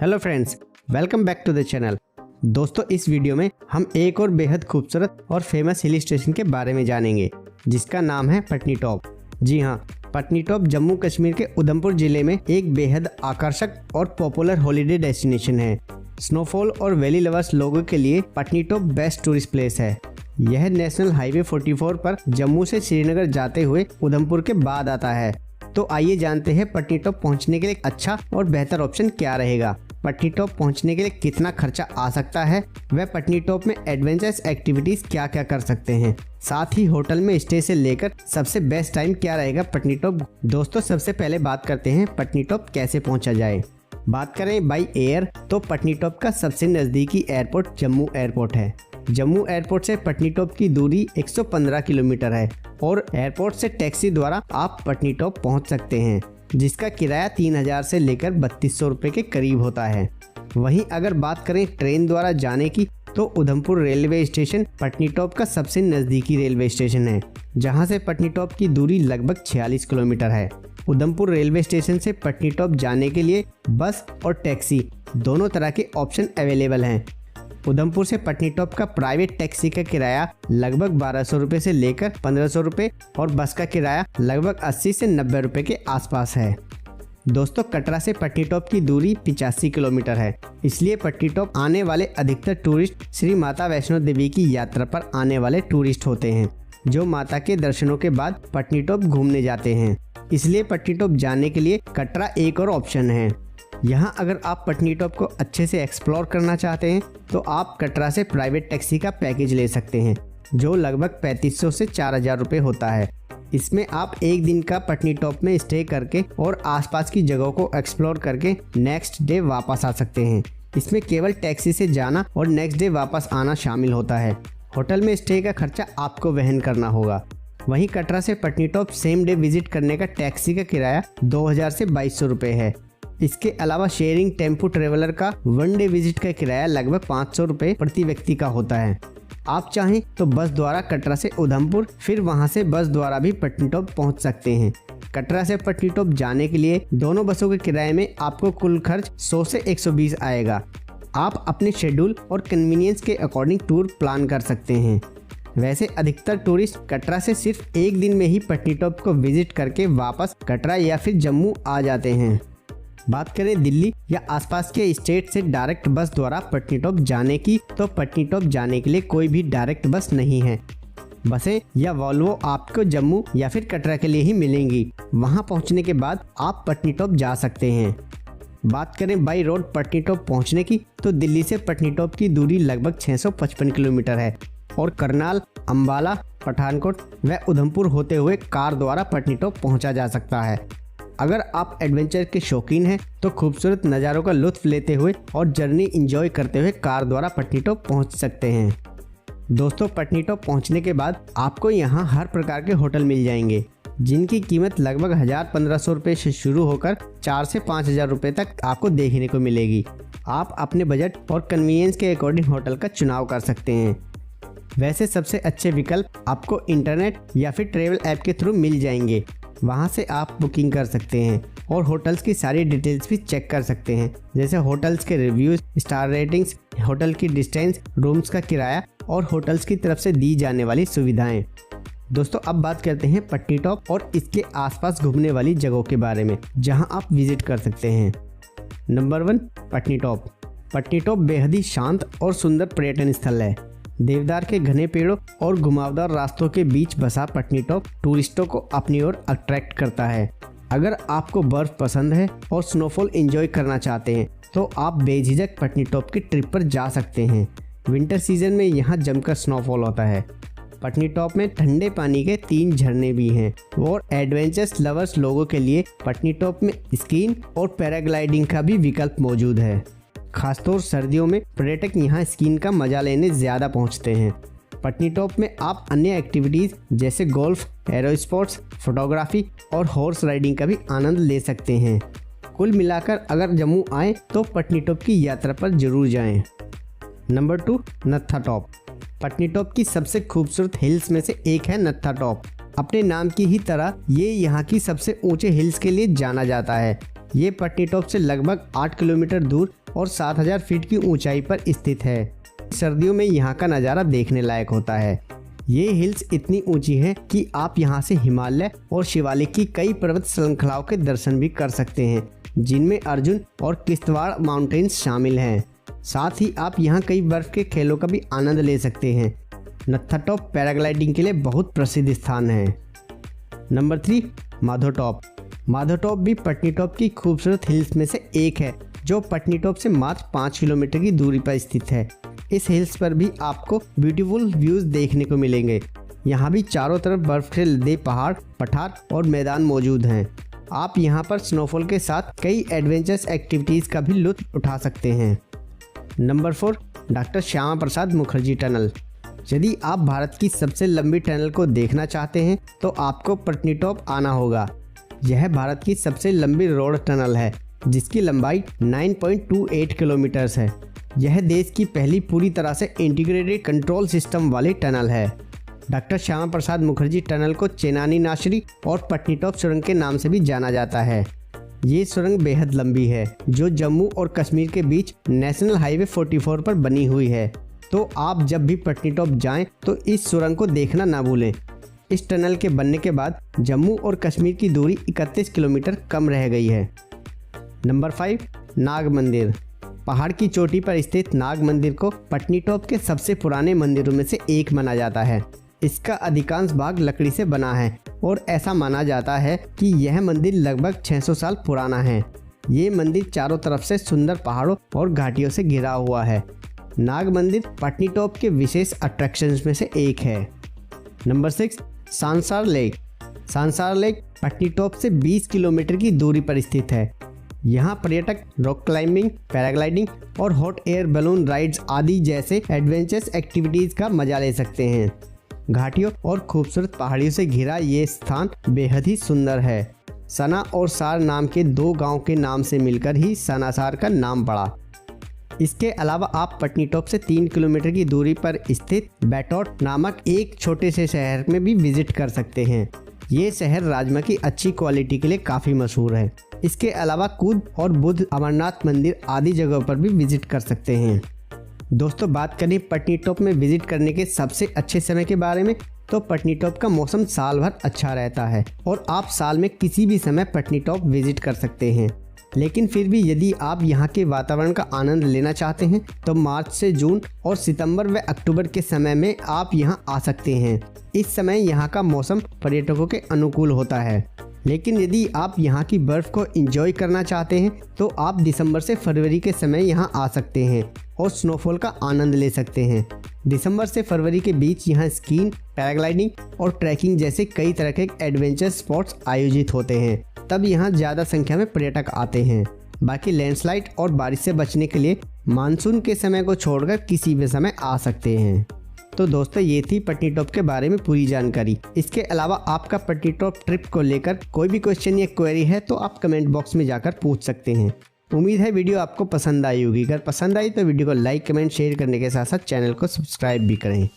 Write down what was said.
Hello friends, welcome back to the channel. दोस्तों, इस video में हम एक और बेहद खूबसूरत और फेमस हिल स्टेशन के बारे में जानेंगे जिसका नाम है पटनीटॉप। जी हाँ, पटनीटॉप जम्मू कश्मीर के उधमपुर जिले में एक बेहद आकर्षक और पॉपुलर हॉलिडे डेस्टिनेशन है। स्नोफॉल और वैली लवर्स लोगों के लिए पटनीटॉप बेस्ट टूरिस्ट प्लेस है। यह नेशनल हाईवे 44 पर जम्मू से श्रीनगर जाते हुए उधमपुर के बाद आता है। तो आइए जानते हैं पटनीटॉप पहुंचने के लिए अच्छा और बेहतर ऑप्शन क्या रहेगा, पटनीटॉप पहुंचने के लिए कितना खर्चा आ सकता है, वह पटनीटॉप में एडवेंचरस एक्टिविटीज क्या क्या कर सकते हैं, साथ ही होटल में स्टे से लेकर सबसे बेस्ट टाइम क्या रहेगा पटनीटॉप। दोस्तों, सबसे पहले बात करते हैं पटनीटॉप कैसे पहुंचा जाए। बात करें बाई एयर तो पटनीटॉप का सबसे नज़दीकी एयरपोर्ट जम्मू एयरपोर्ट है। जम्मू एयरपोर्ट से पटनीटॉप की दूरी 115 किलोमीटर है और एयरपोर्ट से टैक्सी द्वारा आप पटनीटॉप पहुंच सकते हैं, जिसका किराया 3000 से लेकर 3200 रुपये के करीब होता है। वहीं अगर बात करें ट्रेन द्वारा जाने की तो उधमपुर रेलवे स्टेशन पटनीटॉप का सबसे नज़दीकी रेलवे स्टेशन है, जहां से पटनीटॉप की दूरी लगभग 46 किलोमीटर है। उधमपुर रेलवे स्टेशन से पटनीटॉप जाने के लिए बस और टैक्सी दोनों तरह के ऑप्शन अवेलेबल हैं। उधमपुर से पटनीटॉप का प्राइवेट टैक्सी का किराया लगभग 1200 रुपये से लेकर 1500 रुपये और बस का किराया लगभग 80 से 90 रुपये के आसपास है। दोस्तों, कटरा से पटनीटॉप की दूरी 85 किलोमीटर है, इसलिए पटनीटॉप आने वाले अधिकतर टूरिस्ट श्री माता वैष्णो देवी की यात्रा पर आने वाले टूरिस्ट होते हैं, जो माता के दर्शनों के बाद पटनीटॉप घूमने जाते हैं। इसलिए पटनीटॉप जाने के लिए कटरा एक और ऑप्शन है। यहाँ अगर आप पटनीटॉप को अच्छे से एक्सप्लोर करना चाहते हैं तो आप कटरा से प्राइवेट टैक्सी का पैकेज ले सकते हैं, जो लगभग 3500 से 4000 रुपये होता है। इसमें आप एक दिन का पटनीटॉप में स्टे करके और आसपास की जगहों को एक्सप्लोर करके नेक्स्ट डे वापस आ सकते हैं। इसमें केवल टैक्सी से जाना और नेक्स्ट डे वापस आना शामिल होता है। होटल में स्टे का खर्चा आपको वहन करना होगा। वहीं कटरा से पटनीटॉप सेम डे विजिट करने का टैक्सी का किराया 2000 से 2200 रुपये है। इसके अलावा शेयरिंग टेम्पो ट्रेवलर का वन डे विजिट का किराया लगभग 500 रुपये प्रति व्यक्ति का होता है। आप चाहें तो बस द्वारा कटरा से उधमपुर फिर वहां से बस द्वारा भी पटनीटॉप पहुंच सकते हैं। कटरा से पटनीटॉप जाने के लिए दोनों बसों के किराए में आपको कुल खर्च 100 से 120 आएगा। आप अपने शेड्यूल और कन्वीनियंस के अकॉर्डिंग टूर प्लान कर सकते हैं। वैसे अधिकतर टूरिस्ट कटरा से सिर्फ एक दिन में ही पटनीटॉप को विजिट करके वापस कटरा या फिर जम्मू आ जाते हैं। बात करें दिल्ली या आसपास के स्टेट से डायरेक्ट बस द्वारा पटनीटॉप जाने की तो पटनीटॉप जाने के लिए कोई भी डायरेक्ट बस नहीं है। बसें या वॉल्वो आपको जम्मू या फिर कटरा के लिए ही मिलेंगी। वहां पहुंचने के बाद आप पटनीटॉप जा सकते हैं। बात करें बाई रोड पटनीटॉप पहुंचने की तो दिल्ली से पटनीटॉप की दूरी लगभग 655 किलोमीटर है और करनाल, अंबाला, पठानकोट व उधमपुर होते हुए कार द्वारा पटनीटॉप पहुंचा जा सकता है। अगर आप एडवेंचर के शौकीन हैं तो खूबसूरत नज़ारों का लुत्फ लेते हुए और जर्नी एंजॉय करते हुए कार द्वारा पटनीटॉप पहुंच सकते हैं। दोस्तों, पटनीटॉप पहुंचने के बाद आपको यहां हर प्रकार के होटल मिल जाएंगे, जिनकी कीमत लगभग 1000-1500 रुपये से शुरू होकर 4 से 5000 रुपये तक आपको देखने को मिलेगी। आप अपने बजट और कन्वीनियंस के अकॉर्डिंग होटल का चुनाव कर सकते हैं। वैसे सबसे अच्छे विकल्प आपको इंटरनेट या फिर ट्रैवल ऐप के थ्रू मिल जाएंगे। वहां से आप बुकिंग कर सकते हैं और होटल्स की सारी डिटेल्स भी चेक कर सकते हैं, जैसे होटल्स के रिव्यूज, स्टार रेटिंग्स, होटल की डिस्टेंस, रूम्स का किराया और होटल्स की तरफ से दी जाने वाली सुविधाएं। दोस्तों, अब बात करते हैं पटनीटॉप और इसके आसपास घूमने वाली जगहों के बारे में जहां आप विजिट कर सकते हैं। नंबर 1, पटनीटॉप। पटनीटॉप बेहद ही शांत और सुंदर पर्यटन स्थल है। देवदार के घने पेड़ों और घुमावदार रास्तों के बीच बसा पटनीटॉप टूरिस्टों को अपनी ओर अट्रैक्ट करता है। अगर आपको बर्फ पसंद है और स्नोफॉल एंजॉय करना चाहते हैं तो आप बेझिझक पटनीटॉप की ट्रिप पर जा सकते हैं। विंटर सीजन में यहाँ जमकर स्नोफॉल होता है। पटनीटॉप में ठंडे पानी के 3 झरने भी हैं और एडवेंचर्स लवर्स लोगों के लिए पटनीटॉप में स्कीइंग और पैराग्लाइडिंग का भी विकल्प मौजूद है। खासतौर सर्दियों में पर्यटक यहाँ स्कीइंग का मजा लेने ज़्यादा पहुँचते हैं। पटनीटॉप में आप अन्य एक्टिविटीज़ जैसे गोल्फ, एरो स्पोर्ट्स, फोटोग्राफी और हॉर्स राइडिंग का भी आनंद ले सकते हैं। कुल मिलाकर अगर जम्मू आए तो पटनीटॉप की यात्रा पर जरूर जाएं। नंबर 2, नत्था टॉप। पटनीटॉप की सबसे खूबसूरत हिल्स में से एक है नत्था टॉप। अपने नाम की ही तरह ये यहाँ की सबसे ऊंचे हिल्स के लिए जाना जाता है। ये पटनीटॉप से लगभग 8 किलोमीटर दूर और 7000 फीट की ऊंचाई पर स्थित है। सर्दियों में यहाँ का नज़ारा देखने लायक होता है। ये हिल्स इतनी ऊंची हैं कि आप यहाँ से हिमालय और शिवालिक की कई पर्वत श्रृंखलाओं के दर्शन भी कर सकते हैं, जिनमें अर्जुन और किश्तवाड़ माउंटेन्स शामिल हैं। साथ ही आप यहाँ कई बर्फ के खेलों का भी आनंद ले सकते हैं। नत्था टॉप पैराग्लाइडिंग के लिए बहुत प्रसिद्ध स्थान है। Number 3, Madhav top. Madhav top भी पटनीटॉप की खूबसूरत हिल्स में से एक है, जो पटनीटॉप से मात्र 5 किलोमीटर की दूरी पर स्थित है। इस हिल्स पर भी आपको ब्यूटीफुल व्यूज देखने को मिलेंगे। यहाँ भी चारों तरफ बर्फ से लदे पहाड़, पठार और मैदान मौजूद हैं। आप यहाँ पर स्नोफॉल के साथ कई एडवेंचरस एक्टिविटीज़ का भी लुत्फ उठा सकते हैं। Number 4, doctor Shyama Prasad Mukherjee tunnel. यदि आप भारत की सबसे लंबी टनल को देखना चाहते हैं तो आपको पटनीटॉप आना होगा। यह भारत की सबसे लंबी रोड टनल है, जिसकी लंबाई 9.28 किलोमीटर है। यह देश की पहली पूरी तरह से इंटीग्रेटेड कंट्रोल सिस्टम वाली टनल है। डॉक्टर श्यामा प्रसाद मुखर्जी टनल को चेनानी नाशरी और पटनीटॉप सुरंग के नाम से भी जाना जाता है। ये सुरंग बेहद लंबी है, जो जम्मू और कश्मीर के बीच नेशनल हाईवे 44 पर बनी हुई है। तो आप जब भी पटनीटॉप जाएं तो इस सुरंग को देखना ना भूलें। इस टनल के बनने के बाद जम्मू और कश्मीर की दूरी 31 किलोमीटर कम रह गई है। नंबर 5, नाग मंदिर। पहाड़ की चोटी पर स्थित नाग मंदिर को पटनीटॉप के सबसे पुराने मंदिरों में से एक माना जाता है। इसका अधिकांश भाग लकड़ी से बना है और ऐसा माना जाता है कि यह मंदिर लगभग 600 साल पुराना है। ये मंदिर चारों तरफ से सुंदर पहाड़ों और घाटियों से घिरा हुआ है। नाग मंदिर पटनीटॉप के विशेष अट्रैक्शंस में से एक है। Number 6, Sanasar lake. Sanasar lake Patnitop से 20 किलोमीटर की दूरी पर स्थित है। यहाँ पर्यटक रॉक क्लाइंबिंग, पैराग्लाइडिंग और हॉट एयर बैलून राइड्स आदि जैसे एडवेंचरस एक्टिविटीज़ का मजा ले सकते हैं। घाटियों और खूबसूरत पहाड़ियों से घिरा ये स्थान बेहद ही सुंदर है। सना और सार नाम के 2 गांव के नाम से मिलकर ही सनासार का नाम पड़ा। इसके अलावा आप पटनीटॉप से 3 किलोमीटर की दूरी पर स्थित बैटौट नामक एक छोटे से शहर में भी विजिट कर सकते हैं। ये शहर राजमा की अच्छी क्वालिटी के लिए काफ़ी मशहूर है। इसके अलावा कूद और बुद्ध अमरनाथ मंदिर आदि जगहों पर भी विजिट कर सकते हैं। दोस्तों, बात करें पटनीटॉप में विजिट करने के सबसे अच्छे समय के बारे में, तो पटनीटॉप का मौसम साल भर अच्छा रहता है और आप साल में किसी भी समय पटनीटॉप विजिट कर सकते हैं। लेकिन फिर भी यदि आप यहाँ के वातावरण का आनंद लेना चाहते हैं तो मार्च से जून और सितंबर व अक्टूबर के समय में आप यहाँ आ सकते हैं। इस समय यहाँ का मौसम पर्यटकों के अनुकूल होता है। लेकिन यदि आप यहाँ की बर्फ़ को एंजॉय करना चाहते हैं तो आप दिसंबर से फरवरी के समय यहाँ आ सकते हैं और स्नोफॉल का आनंद ले सकते हैं। दिसंबर से फरवरी के बीच यहाँ स्कीइंग, पैराग्लाइडिंग और ट्रैकिंग जैसे कई तरह के एडवेंचर स्पॉट्स आयोजित होते हैं। तब यहाँ ज़्यादा संख्या में पर्यटक आते हैं। बाकी लैंडस्लाइड और बारिश से बचने के लिए मानसून के समय को छोड़कर किसी भी समय आ सकते हैं। तो दोस्तों, ये थी पटनीटॉप के बारे में पूरी जानकारी। इसके अलावा आपका पटनीटॉप ट्रिप को लेकर कोई भी क्वेश्चन या क्वेरी है तो आप कमेंट बॉक्स में जाकर पूछ सकते हैं। उम्मीद है वीडियो आपको पसंद आई होगी। अगर पसंद आई तो वीडियो को लाइक, कमेंट, शेयर करने के साथ साथ चैनल को सब्सक्राइब भी करें।